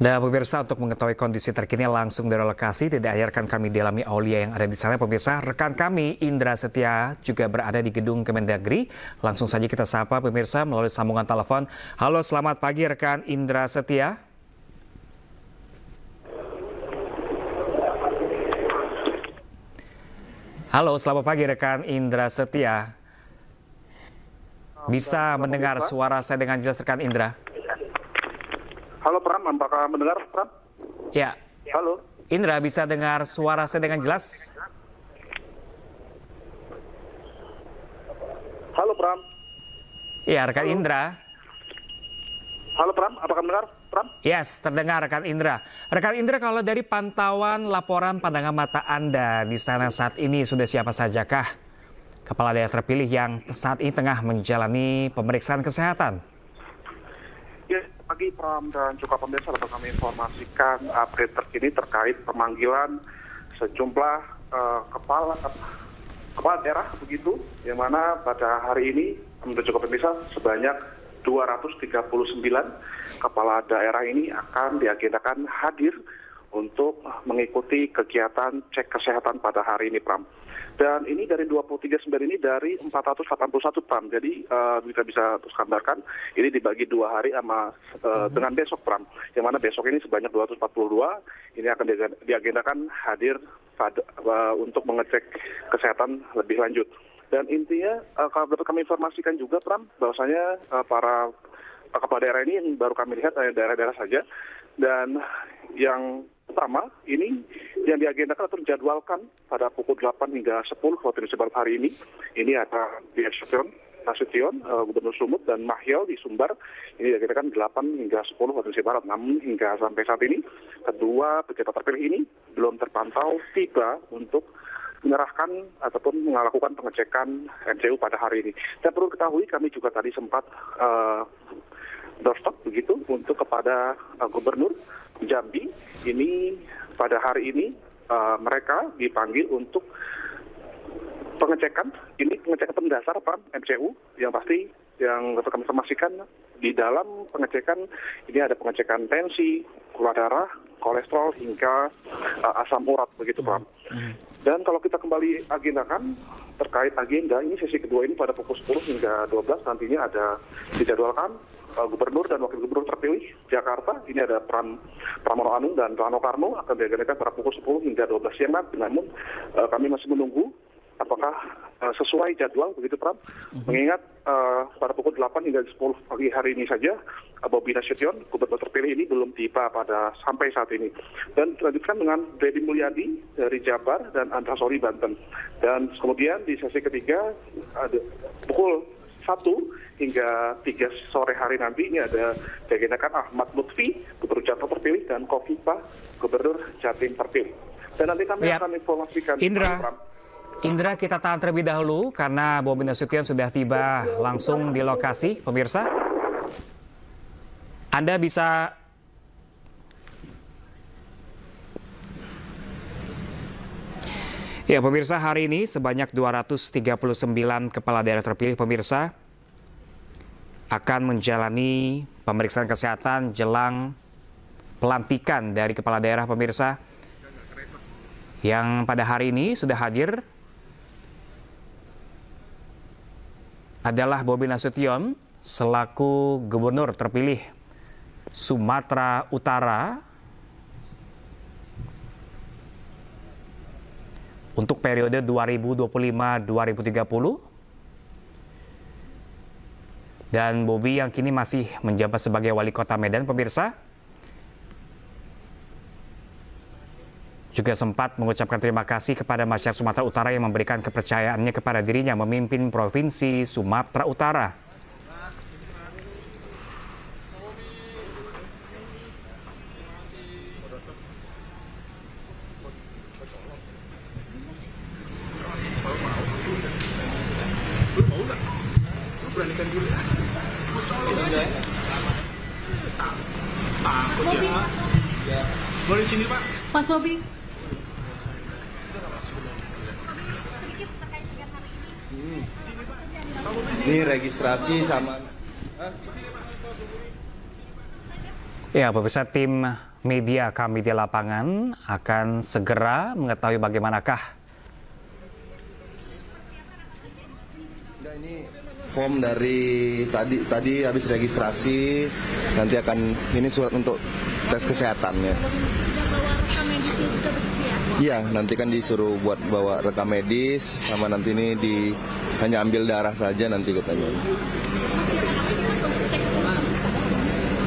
Dan pemirsa, untuk mengetahui kondisi terkini langsung dari lokasi, tidak ayarkan kami Delami Aulia yang ada di sana. Pemirsa, rekan kami Indra Setia juga berada di gedung Kemendagri. Langsung saja kita sapa pemirsa melalui sambungan telepon. Halo, selamat pagi rekan Indra Setia. Halo, selamat pagi rekan Indra Setia. Bisa mendengar suara saya dengan jelas rekan Indra? Halo Pram, apakah mendengar Pram? Ya. Halo. Indra, bisa dengar suara saya dengan jelas? Halo Pram. Ya, rekan Indra. Halo Pram, apakah mendengar Pram? Yes, terdengar rekan Indra. Rekan Indra, kalau dari pantauan laporan pandangan mata Anda di sana saat ini sudah siapa sajakah kepala daerah terpilih yang saat ini tengah menjalani pemeriksaan kesehatan? Ya, pagi Pram dan juga pemirsa, dapat kami informasikan update terkini terkait pemanggilan sejumlah kepala daerah begitu, yang mana pada hari ini menurut juga pemirsa sebanyak 239 kepala daerah ini akan diagendakan hadir untuk mengikuti kegiatan cek kesehatan pada hari ini, Pram. Dan ini dari 239 ini dari 481, Pram. Jadi kita bisa terus gambarkan, ini dibagi 2 hari sama dengan besok, Pram. Yang mana besok ini sebanyak 242, ini akan diagendakan hadir untuk mengecek kesehatan lebih lanjut. Dan intinya, kalau dapat kami informasikan juga, Pram, bahwasanya para kepala daerah ini yang baru kami lihat daerah-daerah saja. Dan yang pertama, ini yang diagendakan atau dijadwalkan pada pukul 8 hingga 10 waktu Indonesia Barat hari ini. Ini ada Nasution, Gubernur Sumut, dan Mahyel di Sumbar. Ini diagendakan 8 hingga 10 waktu Indonesia Barat. Namun hingga sampai saat ini, kedua pejabat terpilih ini belum terpantau tiba untuk menyerahkan ataupun melakukan pengecekan MCU pada hari ini. Dan perlu ketahui, kami juga tadi sempat doorstop begitu untuk kepada Gubernur Jambi. Ini pada hari ini mereka dipanggil untuk pengecekan. Ini pengecekan pendasar Pak MCU yang pasti yang dapat kami informasikan di dalam pengecekan ini ada pengecekan tensi, gula darah, kolesterol hingga asam urat begitu Pak. Dan kalau kita kembali agendakan terkait agenda, ini sesi kedua ini pada pukul 10 hingga 12 nantinya ada dijadwalkan Gubernur dan Wakil Gubernur terpilih Jakarta. Ini ada Pramono Anung dan Rano Karno akan diagendakan pada pukul 10 hingga 12 siang nanti. Namun kami masih menunggu apakah sesuai jadwal begitu Pram. Mengingat pada pukul 8 hingga 10 pagi hari ini saja Bobi Nasution, Gubernur terpilih ini belum tiba pada sampai saat ini. Dan dilanjutkan dengan Deddy Mulyadi dari Jabar dan Andra Sori Banten. Dan kemudian di sesi ketiga ada pukul 1 hingga 3 sore hari nanti ini ada diagendakan Ahmad Lutfi, Gubernur Jatim terpilih, dan Kofifa, Gubernur Jatim terpilih. Dan nanti kami akan informasikan. Indra, kita tahan terlebih dahulu karena Bobi Nasution sudah tiba langsung di lokasi, pemirsa. Anda bisa ya, pemirsa, hari ini sebanyak 239 kepala daerah terpilih, pemirsa, akan menjalani pemeriksaan kesehatan jelang pelantikan dari kepala daerah, pemirsa. Yang pada hari ini sudah hadir adalah Bobi Nasution selaku Gubernur terpilih Sumatera Utara untuk periode 2025-2030. Dan Bobi yang kini masih menjabat sebagai Wali Kota Medan, pemirsa, juga sempat mengucapkan terima kasih kepada masyarakat Sumatera Utara yang memberikan kepercayaannya kepada dirinya memimpin Provinsi Sumatera Utara. Boleh sini Pak. Mas Bobi. Ini registrasi sama Ya, pemirsa, tim media kami di lapangan akan segera mengetahui bagaimanakah. Ini form dari tadi habis registrasi, nanti akan ini surat untuk tes kesehatannya. Iya, nanti kan disuruh buat bawa rekam medis, sama nanti ini hanya ambil darah saja nanti katanya.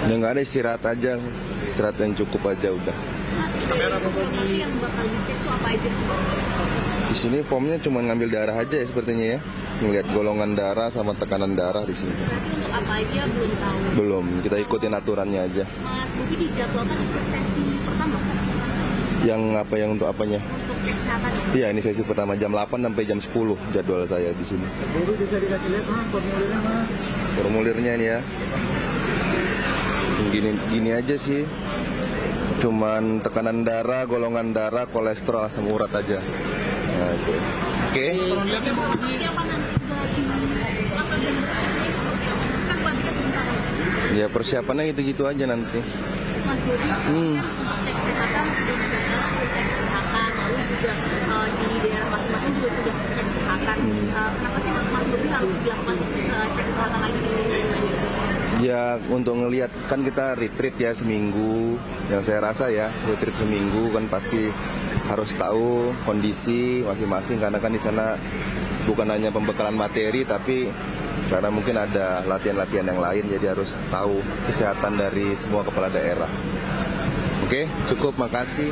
Ya nggak ada, istirahat aja, istirahat yang cukup aja udah. Nanti yang bakal dicek tuh apa aja? Di sini formnya cuma ngambil darah aja ya sepertinya ya, ngelihat golongan darah sama tekanan darah di sini. Untuk apa aja belum tahu. Belum, kita ikutin aturannya aja. Mas Bobi dijadwalkan ikut sesi pertama. Yang apa, yang untuk apanya? Untuk cek kesehatan ya? Iya, ini sesi pertama jam 8 sampai jam 10 jadwal saya di sini. Bobi bisa dikasih lihat formulirnya Mas. Formulirnya ini ya. Gini aja sih. Cuman tekanan darah, golongan darah, kolesterol, asam urat aja. Nah, itu. Oke. Ya persiapannya gitu-gitu aja nanti. Mas Bobi, untuk cek kesehatan sudah dilakukan cek kesehatan, lalu juga di daerah masing-masing juga sudah cek kesehatan. Kenapa sih Mas Bobi harus dilakukan cek kesehatan lagi di sini? Ya untuk ngelihat, kan kita retreat ya seminggu. Yang saya rasa ya retreat seminggu kan pasti harus tahu kondisi masing-masing, karena kan di sana bukan hanya pembekalan materi, tapi karena mungkin ada latihan-latihan yang lain, jadi harus tahu kesehatan dari semua kepala daerah. Oke, cukup, makasih.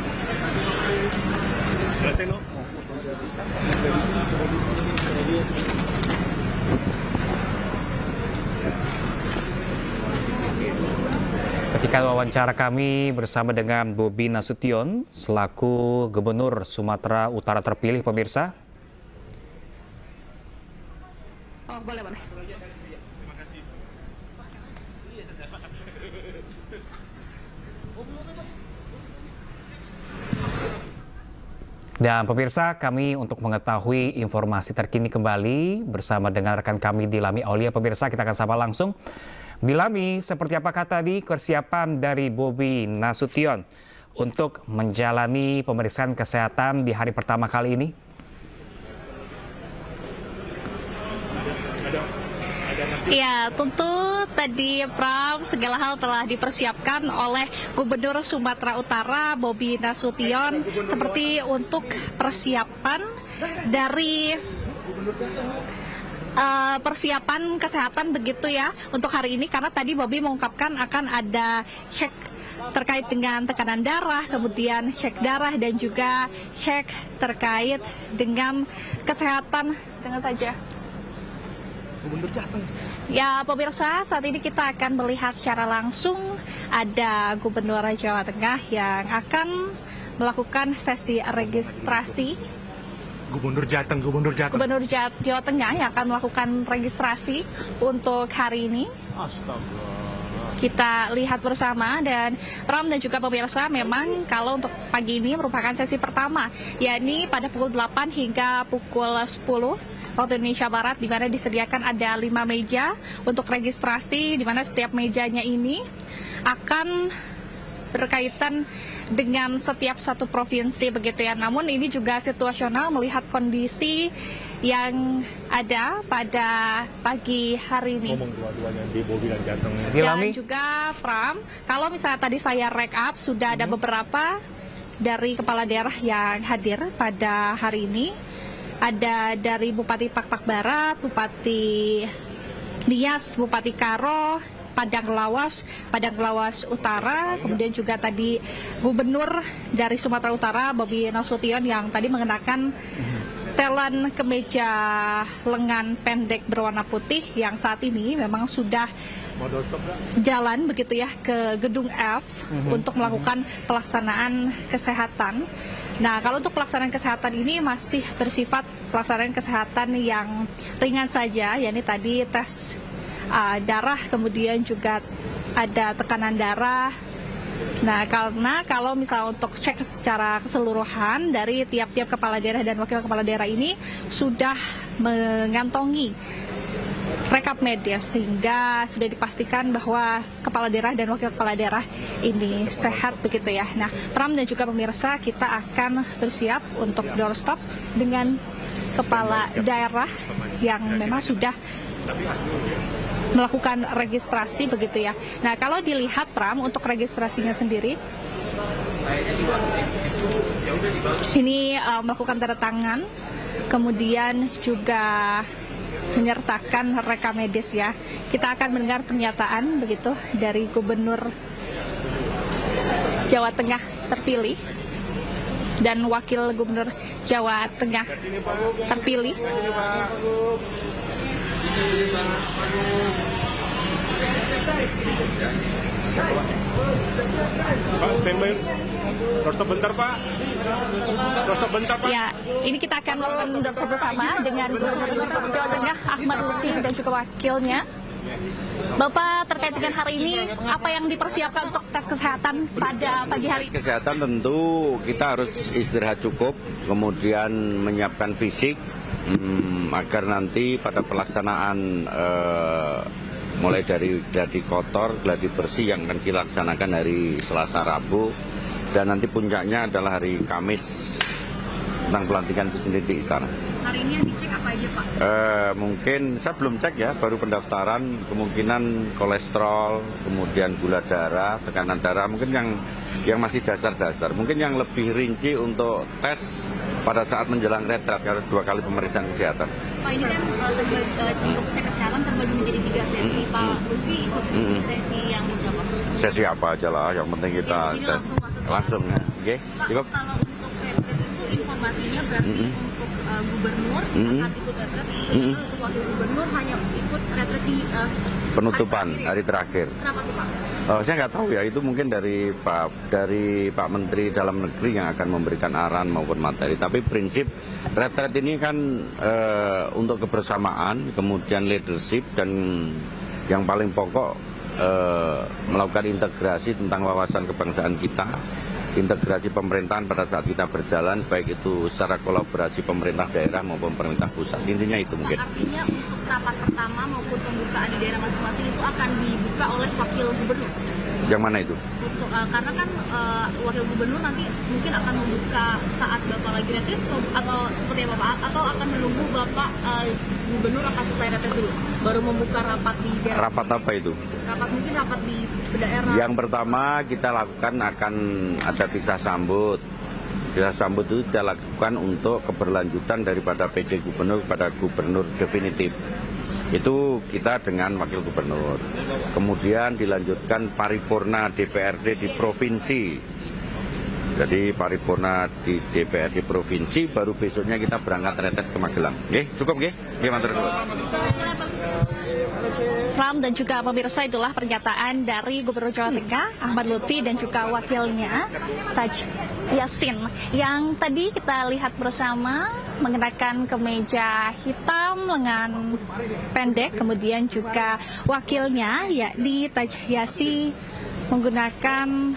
Ketika wawancara kami bersama dengan Bobi Nasution selaku Gubernur Sumatera Utara terpilih, pemirsa. Oh, boleh. Dan pemirsa, kami untuk mengetahui informasi terkini kembali bersama dengan rekan kami Dilami Aulia. Pemirsa, kita akan sapa langsung. Dilami, seperti apakah tadi persiapan dari Bobi Nasution untuk menjalani pemeriksaan kesehatan di hari pertama kali ini? Ya, tentu tadi Pram, segala hal telah dipersiapkan oleh Gubernur Sumatera Utara Bobi Nasution, seperti untuk persiapan dari persiapan kesehatan begitu ya untuk hari ini, karena tadi Bobi mengungkapkan akan ada cek terkait dengan tekanan darah, kemudian cek darah dan juga cek terkait dengan kesehatan dengan saja. Ya pemirsa, saat ini kita akan melihat secara langsung ada Gubernur Jawa Tengah yang akan melakukan sesi registrasi. Gubernur Jateng. Gubernur Jawa Tengah yang akan melakukan registrasi untuk hari ini. Astaga. Kita lihat bersama, dan Pram dan juga pemirsa, memang kalau untuk pagi ini merupakan sesi pertama, yakni pada pukul 8 hingga pukul 10 waktu Indonesia Barat, di mana disediakan ada 5 meja untuk registrasi, di mana setiap mejanya ini akan berkaitan dengan setiap satu provinsi begitu ya. Namun ini juga situasional melihat kondisi yang ada pada pagi hari ini. Ngomong dua-duanya di Bobi dan Jateng. Dan juga Pram, kalau misalnya tadi saya rekap, sudah ada beberapa dari kepala daerah yang hadir pada hari ini. Ada dari Bupati Pakpak Barat, Bupati Nias, Bupati Karo, Padang Lawas Utara, kemudian juga tadi Gubernur dari Sumatera Utara Bobi Nasution yang tadi mengenakan setelan kemeja lengan pendek berwarna putih yang saat ini memang sudah jalan begitu ya ke gedung F untuk melakukan pelaksanaan kesehatan. Nah, kalau untuk pelaksanaan kesehatan ini masih bersifat pelaksanaan kesehatan yang ringan saja, yakni tadi tes darah, kemudian juga ada tekanan darah. Nah, karena kalau misalnya untuk cek secara keseluruhan dari tiap-tiap kepala daerah dan wakil kepala daerah ini sudah mengantongi rekap medis sehingga sudah dipastikan bahwa kepala daerah dan wakil kepala daerah ini sehat begitu ya. Nah, Pram dan juga pemirsa, kita akan bersiap untuk doorstop dengan kepala daerah yang memang sudah melakukan registrasi begitu ya. Nah, kalau dilihat Pram untuk registrasinya sendiri ini melakukan tanda tangan, kemudian juga menyertakan rekam medis ya. Kita akan mendengar pernyataan begitu dari Gubernur Jawa Tengah terpilih dan Wakil Gubernur Jawa Tengah terpilih. Pak, standby. Doorstop bentar, Pak. Doorstop bentar, Pak. Ya, ini kita akan melakukan doorstop bersama dengan Gubernur Jawa Tengah Ahmad Lutfi dan juga wakilnya. Bapak, terkait dengan hari ini, apa yang dipersiapkan untuk tes kesehatan pada pagi hari? Tes kesehatan tentu kita harus istirahat cukup, kemudian menyiapkan fisik, agar nanti pada pelaksanaan mulai dari gladi kotor, gladi bersih yang akan dilaksanakan hari Selasa, Rabu, dan nanti puncaknya adalah hari Kamis tentang pelantikan itu sendiri di Istana. Hari ini yang dicek apa aja, Pak? Mungkin saya belum cek ya, baru pendaftaran, kemungkinan kolesterol, kemudian gula darah, tekanan darah, mungkin yang masih dasar-dasar. Mungkin yang lebih rinci untuk tes pada saat menjelang retret, karena 2 kali pemeriksaan kesehatan. Pak, ini kan untuk cek kesehatan terbagi menjadi 3 sesi. Pak Lutfi ikut sesi yang berapa? Sesi apa aja lah, yang penting kita ya, tes langsung ya. Oke, cukup. Kalau untuk retret itu informasinya berarti untuk gubernur akan ikut retret, sedangkan untuk wakil gubernur hanya ikut retret di penutupan hari terakhir. Kenapa tuh, Pak? Saya nggak tahu ya, itu mungkin dari Pak Menteri Dalam Negeri yang akan memberikan arahan maupun materi. Tapi prinsip retret ini kan untuk kebersamaan, kemudian leadership, dan yang paling pokok melakukan integrasi tentang wawasan kebangsaan kita, integrasi pemerintahan pada saat kita berjalan, baik itu secara kolaborasi pemerintah daerah maupun pemerintah pusat. Intinya itu mungkin. Artinya untuk rapat pertama maupun pembukaan di daerah masing-masing itu akan dibuka oleh wakil gubernur. Yang mana itu? Untuk, karena kan wakil gubernur nanti mungkin akan membuka saat Bapak lagi retret atau seperti apa Pak? Atau akan menunggu Bapak gubernur akan selesai retret dulu, baru membuka rapat di daerah? Rapat apa itu? Rapat mungkin rapat di daerah. Yang pertama kita lakukan akan ada pisah sambut. Pisah sambut itu kita lakukan untuk keberlanjutan daripada PJ gubernur kepada gubernur definitif. Itu kita dengan wakil gubernur. Kemudian dilanjutkan paripurna DPRD di provinsi. Jadi paripurna di DPRD provinsi, baru besoknya kita berangkat retret ke Magelang. Oke, cukup nggih? Nggih, matur nuwun. Dan juga pemirsa, itulah pernyataan dari Gubernur Jawa Tengah Ahmad Lutfi dan juga wakilnya Taj Yassin, yang tadi kita lihat bersama mengenakan kemeja hitam lengan pendek, kemudian juga wakilnya yakni Taj Yassin menggunakan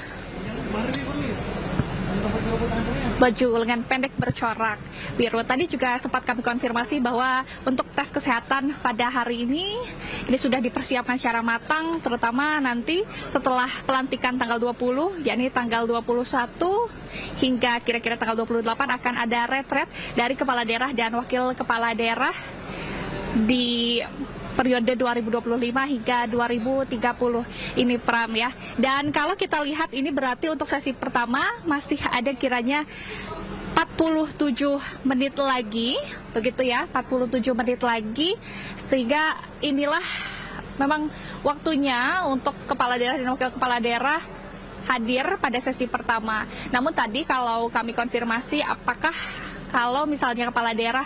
baju lengan pendek bercorak biru. Tadi juga sempat kami konfirmasi bahwa untuk tes kesehatan pada hari ini sudah dipersiapkan secara matang, terutama nanti setelah pelantikan tanggal 20, yakni tanggal 21 hingga kira-kira tanggal 28 akan ada retret dari kepala daerah dan wakil kepala daerah di periode 2025 hingga 2030 ini Pram ya. Dan kalau kita lihat ini berarti untuk sesi pertama masih ada kiranya 47 menit lagi, begitu ya, 47 menit lagi, sehingga inilah memang waktunya untuk kepala daerah dan wakil kepala daerah hadir pada sesi pertama. Namun tadi kalau kami konfirmasi apakah kalau misalnya kepala daerah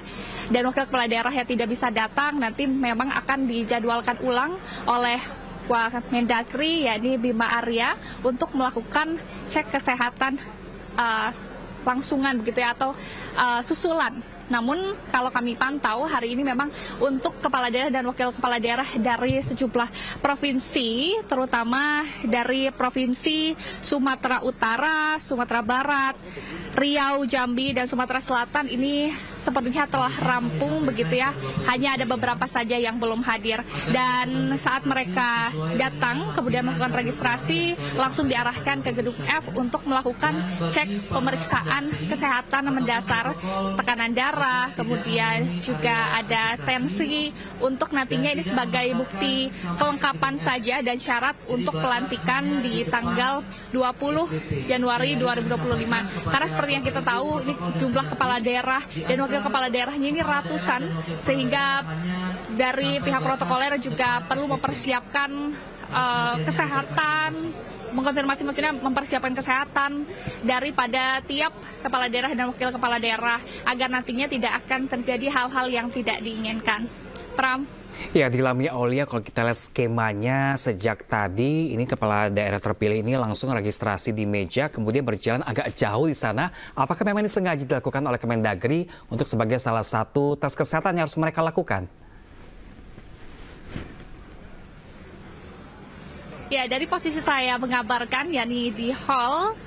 dan wakil kepala daerah yang tidak bisa datang, nanti memang akan dijadwalkan ulang oleh Mendagri, yakni Bima Arya, untuk melakukan cek kesehatan langsungan begitu ya, atau susulan Namun kalau kami pantau hari ini memang untuk kepala daerah dan wakil kepala daerah dari sejumlah provinsi, terutama dari Provinsi Sumatera Utara, Sumatera Barat, Riau, Jambi, dan Sumatera Selatan ini sepertinya telah rampung begitu ya. Hanya ada beberapa saja yang belum hadir. Dan saat mereka datang kemudian melakukan registrasi, langsung diarahkan ke gedung F untuk melakukan cek pemeriksaan kesehatan mendasar, tekanan darah, kemudian juga ada tensi untuk nantinya ini sebagai bukti kelengkapan saja dan syarat untuk pelantikan di tanggal 20 Januari 2025. Karena seperti yang kita tahu ini jumlah kepala daerah dan wakil kepala daerahnya ini ratusan, sehingga dari pihak protokoler juga perlu mempersiapkan kesehatan, mengkonfirmasi maksudnya mempersiapkan kesehatan daripada tiap kepala daerah dan wakil kepala daerah agar nantinya tidak akan terjadi hal-hal yang tidak diinginkan. Pram. Ya, di Lamia Aulia kalau kita lihat skemanya sejak tadi, ini kepala daerah terpilih ini langsung registrasi di meja, kemudian berjalan agak jauh di sana. Apakah memang ini sengaja dilakukan oleh Kemendagri untuk sebagai salah satu tes kesehatan yang harus mereka lakukan? Ya, dari posisi saya mengabarkan, yakni di hall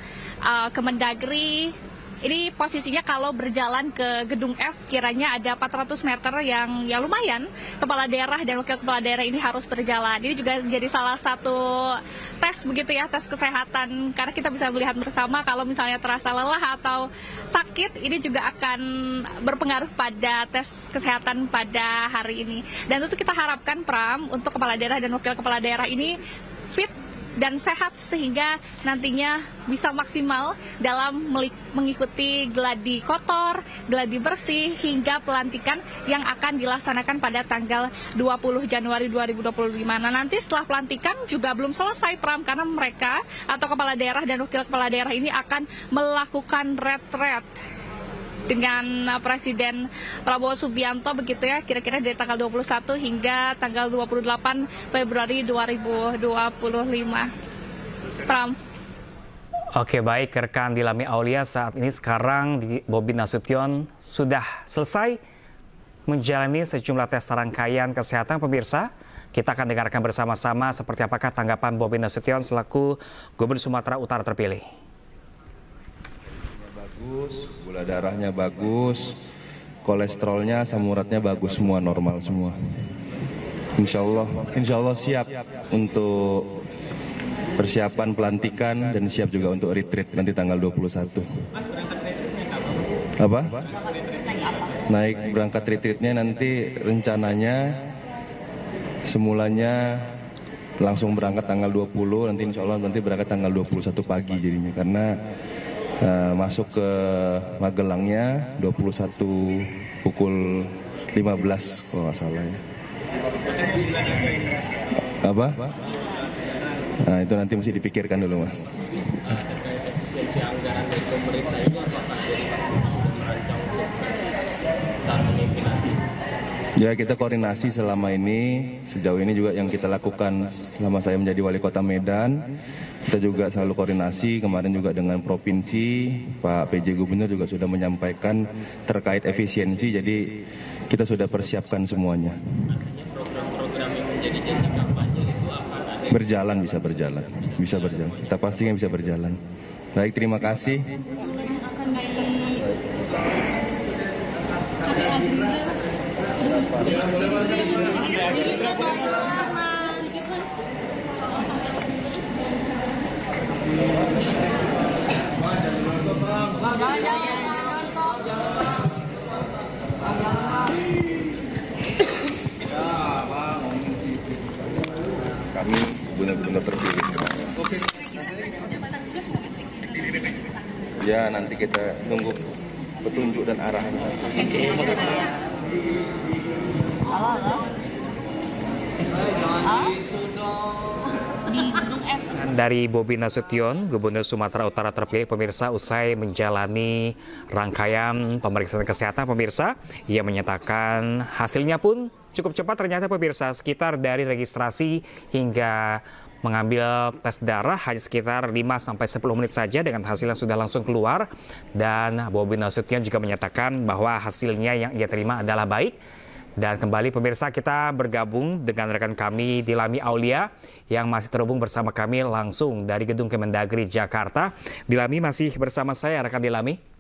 Kemendagri, ini posisinya kalau berjalan ke gedung F kiranya ada 400 meter yang ya lumayan. Kepala daerah dan wakil kepala daerah ini harus berjalan. Ini juga jadi salah satu tes begitu ya, tes kesehatan. Karena kita bisa melihat bersama kalau misalnya terasa lelah atau sakit, ini juga akan berpengaruh pada tes kesehatan pada hari ini. Dan itu kita harapkan, Pram, untuk kepala daerah dan wakil kepala daerah ini fit dan sehat sehingga nantinya bisa maksimal dalam mengikuti gladi kotor, gladi bersih hingga pelantikan yang akan dilaksanakan pada tanggal 20 Januari 2025. Nah, nanti setelah pelantikan juga belum selesai, Pram, karena mereka atau kepala daerah dan wakil kepala daerah ini akan melakukan retret dengan Presiden Prabowo Subianto begitu ya, kira-kira dari tanggal 21 hingga tanggal 28 Februari 2025. Pram. Oke, baik rekan di Lamia Aulia, saat ini sekarang Bobi Nasution sudah selesai menjalani sejumlah tes rangkaian kesehatan. Pemirsa, kita akan dengarkan bersama-sama seperti apakah tanggapan Bobi Nasution selaku Gubernur Sumatera Utara terpilih. Bagus, gula darahnya bagus, kolesterolnya, asam uratnya bagus, semua normal semua. Insya Allah siap untuk persiapan pelantikan dan siap juga untuk retreat nanti tanggal 21. Apa? Naik berangkat retreatnya nanti rencananya semulanya langsung berangkat tanggal 20, nanti insya Allah nanti berangkat tanggal 21 pagi jadinya, karena masuk ke Magelangnya 21 pukul 15 kalau nggak salah ya. Apa? Nah, itu nanti mesti dipikirkan dulu, Mas. Ya, kita koordinasi selama ini, sejauh ini juga yang kita lakukan selama saya menjadi wali kota Medan, kita juga selalu koordinasi, kemarin juga dengan provinsi, Pak PJ Gubernur juga sudah menyampaikan terkait efisiensi, jadi kita sudah persiapkan semuanya. Program-program yang menjadi janji kampanye itu akan ada? Berjalan, bisa berjalan. Kita pastinya bisa berjalan. Baik, terima kasih. Kami benar-benar terpilih. Ya, nanti kita tunggu petunjuk dan arahan. Di gedung F. Dari Bobi Nasution, Gubernur Sumatera Utara terpilih, pemirsa, usai menjalani rangkaian pemeriksaan kesehatan, pemirsa, ia menyatakan hasilnya pun cukup cepat ternyata, pemirsa, sekitar dari registrasi hingga mengambil tes darah hanya sekitar 5-10 menit saja dengan hasil yang sudah langsung keluar. Dan Bobi Nasution juga menyatakan bahwa hasilnya yang ia terima adalah baik. Dan kembali pemirsa, kita bergabung dengan rekan kami Dilami Aulia yang masih terhubung bersama kami langsung dari Gedung Kemendagri Jakarta. Dilami masih bersama saya, rekan Dilami.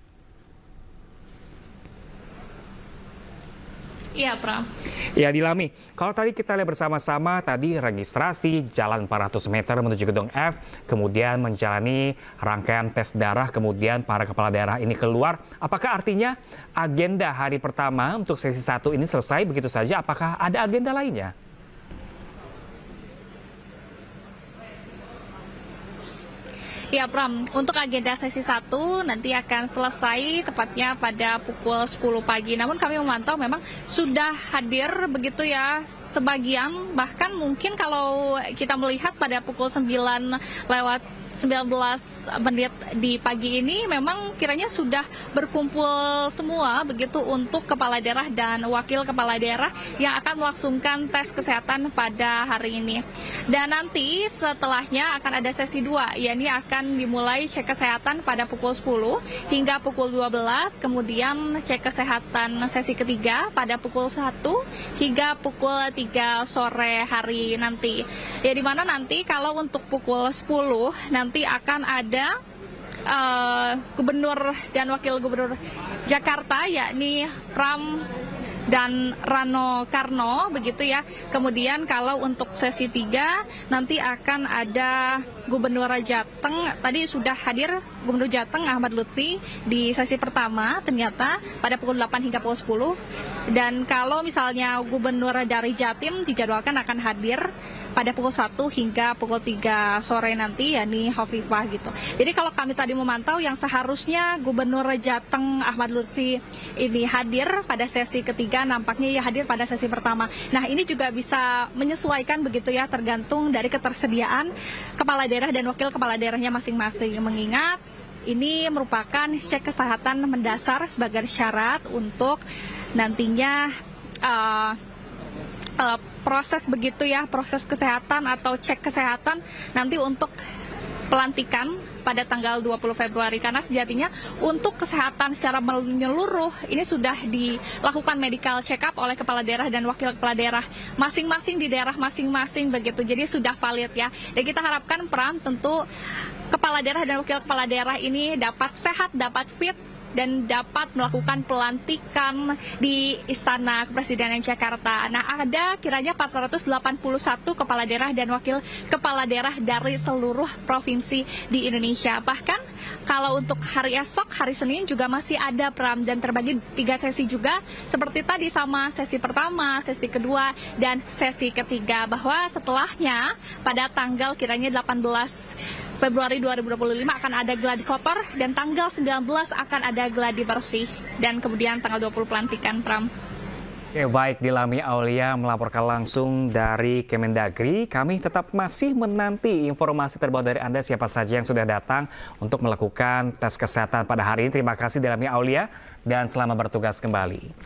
Iya, Pram. Ya, Dilami, kalau tadi kita lihat bersama-sama, tadi registrasi jalan 400 meter menuju Gedung F, kemudian menjalani rangkaian tes darah, kemudian para kepala daerah ini keluar. Apakah artinya agenda hari pertama untuk sesi 1 ini selesai begitu saja? Apakah ada agenda lainnya? Ya, Pram, untuk agenda sesi 1 nanti akan selesai tepatnya pada pukul 10 pagi. Namun kami memantau memang sudah hadir begitu ya sebagian, bahkan mungkin kalau kita melihat pada pukul 9:19 menit di pagi ini memang kiranya sudah berkumpul semua begitu untuk kepala daerah dan wakil kepala daerah yang akan melangsungkan tes kesehatan pada hari ini. Dan nanti setelahnya akan ada sesi 2, yakni akan dimulai cek kesehatan pada pukul 10 hingga pukul 12, kemudian cek kesehatan sesi ketiga pada pukul 1 hingga pukul 3 sore hari nanti. Ya, di mana nanti kalau untuk pukul 10 nanti akan ada gubernur dan wakil gubernur Jakarta, yakni Pram dan Rano Karno begitu ya. Kemudian kalau untuk sesi 3 nanti akan ada Gubernur Jateng. Tadi sudah hadir Gubernur Jateng Ahmad Lutfi di sesi pertama ternyata pada pukul 8 hingga pukul 10. Dan kalau misalnya Gubernur dari Jatim dijadwalkan akan hadir pada pukul 1 hingga pukul 3 sore nanti, yakni Hovifah gitu. Jadi kalau kami tadi memantau yang seharusnya Gubernur Jateng Ahmad Lutfi ini hadir pada sesi ketiga, nampaknya ia hadir pada sesi pertama. Nah, ini juga bisa menyesuaikan begitu ya, tergantung dari ketersediaan kepala daerah dan wakil kepala daerahnya masing-masing. Mengingat ini merupakan cek kesehatan mendasar sebagai syarat untuk nantinya proses begitu ya, proses kesehatan atau cek kesehatan nanti untuk pelantikan pada tanggal 20 Februari. Karena sejatinya untuk kesehatan secara menyeluruh ini sudah dilakukan medical check up oleh kepala daerah dan wakil kepala daerah masing-masing di daerah masing-masing begitu. Jadi sudah valid ya. Dan kita harapkan Pram tentu kepala daerah dan wakil kepala daerah ini dapat sehat, dapat fit, dan dapat melakukan pelantikan di Istana Kepresidenan Jakarta. Nah, ada kiranya 481 kepala daerah dan wakil kepala daerah dari seluruh provinsi di Indonesia. Bahkan kalau untuk hari esok, hari Senin juga masih ada Pram, dan terbagi 3 sesi juga seperti tadi sama sesi pertama, sesi kedua, dan sesi ketiga. Bahwa setelahnya pada tanggal kiranya 18 Februari 2025 akan ada gladi kotor, dan tanggal 19 akan ada gladi bersih, dan kemudian tanggal 20 pelantikan, Pram. Oke, baik, Dilami Aulia melaporkan langsung dari Kemendagri. Kami tetap masih menanti informasi terbaru dari Anda, siapa saja yang sudah datang untuk melakukan tes kesehatan pada hari ini. Terima kasih Dilami Aulia dan selamat bertugas kembali.